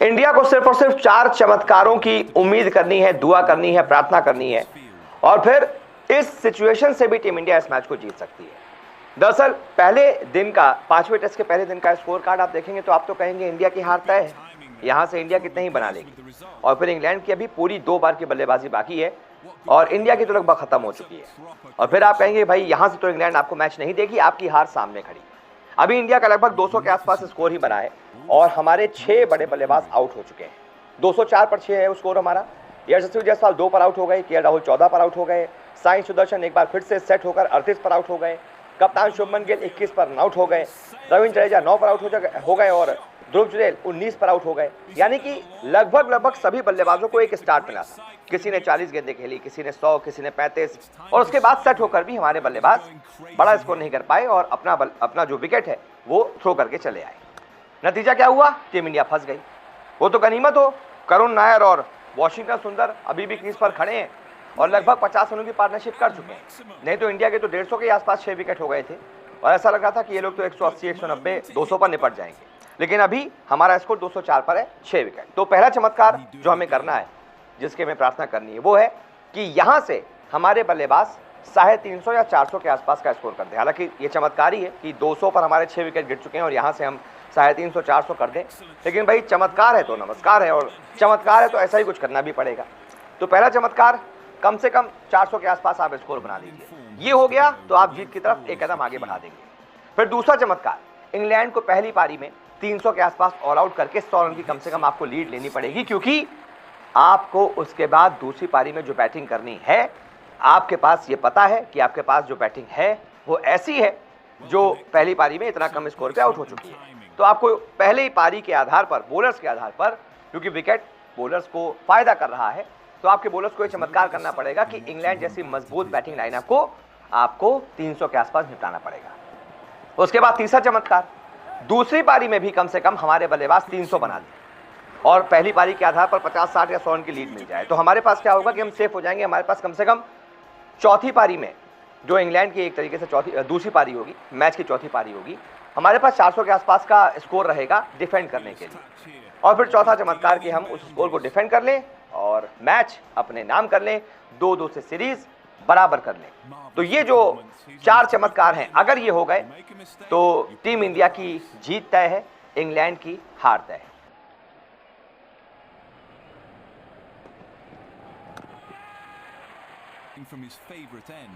India को सिर्फ और सिर्फ 4 चमत्कारों की उम्मीद करनी है, दुआ करनी है, प्रार्थना करनी है और फिर इस सिचुएशन से भी टीम इंडिया इस मैच को जीत सकती है। दरअसल पहले दिन का 5वें टेस्ट के पहले दिन का स्कोर कार्ड आप देखेंगे तो आप तो कहेंगे इंडिया की हार तय है, यहां से इंडिया कितने ही बना लेगी और फिर इंग्लैंड की अभी पूरी 2 बार की बल्लेबाजी बाकी है और इंडिया की तो लगभग खत्म हो चुकी है और फिर आप कहेंगे भाई यहां से तो इंग्लैंड आपको मैच नहीं देगी, आपकी हार सामने खड़ी। अभी इंडिया का लगभग 200 के आसपास स्कोर ही बना है और हमारे 6 बड़े बल्लेबाज आउट हो चुके हैं। 204 पर 6 है स्कोर हमारा। यशस्वी जायसवाल 2 पर आउट हो गए, केएल राहुल 14 पर आउट हो गए, साई सुदर्शन एक बार फिर से सेट होकर 38 पर आउट हो गए, कप्तान शुभमन गिल 21 पर आउट हो गए, रविंद्र जडेजा 9 पर आउट हो गए और ध्रुव जुरैल 19 पर आउट हो गए। यानी कि लगभग सभी बल्लेबाजों को एक स्टार्ट मिला था। किसी ने 40 गेंदें खेली, किसी ने 100, किसी ने 35 और उसके बाद सेट होकर भी हमारे बल्लेबाज बड़ा स्कोर नहीं कर पाए और अपना जो विकेट है वो थ्रो करके चले आए। नतीजा क्या हुआ? टीम इंडिया फंस गई। वो तो गनीमत हो, करुण नायर और वॉशिंगटन सुंदर अभी भी क्रीज पर खड़े हैं और लगभग 50 रनों की पार्टनरशिप कर चुके हैं। नहीं तो इंडिया के तो 150 के आसपास 6 विकेट हो गए थे और ऐसा लग रहा था कि ये लोग तो 180, 190, 200 पर निपट जाएंगे, लेकिन अभी हमारा स्कोर 204 पर है, 6 विकेट। तो पहला चमत्कार जो हमें करना है, जिसके हमें प्रार्थना करनी है, वो है कि यहां से हमारे बल्लेबाज 350 या 400 के आसपास का स्कोर कर दें। हालांकि ये चमत्कार ही है कि 200 पर हमारे 6 विकेट गिर चुके हैं और यहां से हम 350, 400 कर दें, लेकिन भाई चमत्कार है तो नमस्कार है और चमत्कार है तो ऐसा ही कुछ करना भी पड़ेगा। तो पहला चमत्कार, कम से कम 400 के आसपास आप स्कोर बना लीजिए। ये हो गया तो आप जीत की तरफ एक कदम आगे बढ़ा देंगे। फिर दूसरा चमत्कार, इंग्लैंड को पहली पारी में 300 के आसपास ऑल आउट करके 100 रन की कम से कम आपको लीड लेनी पड़ेगी, क्योंकि आपको उसके बाद दूसरी पारी में जो बैटिंग करनी है, आपके पास ये पता है कि आपके पास जो बैटिंग है वो ऐसी है जो पहली पारी में इतना कम स्कोर पे आउट हो चुकी है। तो आपको पहले ही पारी के आधार पर, बोलर्स के आधार पर, क्योंकि विकेट बोलर्स को फायदा कर रहा है, तो आपके बोलर्स को ये चमत्कार करना पड़ेगा कि इंग्लैंड जैसी मजबूत बैटिंग लाइनअप को आपको 300 के आसपास निपटाना पड़ेगा। उसके बाद तीसरा चमत्कार, दूसरी पारी में भी कम से कम हमारे बल्लेबाज 300 बना दें और पहली पारी के आधार पर 50, 60 या 100 रन की लीड मिल जाए, तो हमारे पास क्या होगा कि हम सेफ हो जाएंगे। हमारे पास कम से कम चौथी पारी में, जो इंग्लैंड की एक तरीके से दूसरी पारी होगी, मैच की चौथी पारी होगी, हमारे पास 400 के आसपास का स्कोर रहेगा डिफेंड करने के लिए। और फिर चौथा चमत्कार कि हम उस स्कोर को डिफेंड कर लें और मैच अपने नाम कर लें, 2-2 से सीरीज बराबर कर लें। तो ये जो 4 चमत्कार हैं, अगर ये हो गए तो टीम इंडिया की जीत तय है, इंग्लैंड की हार तय है। From his favorite end.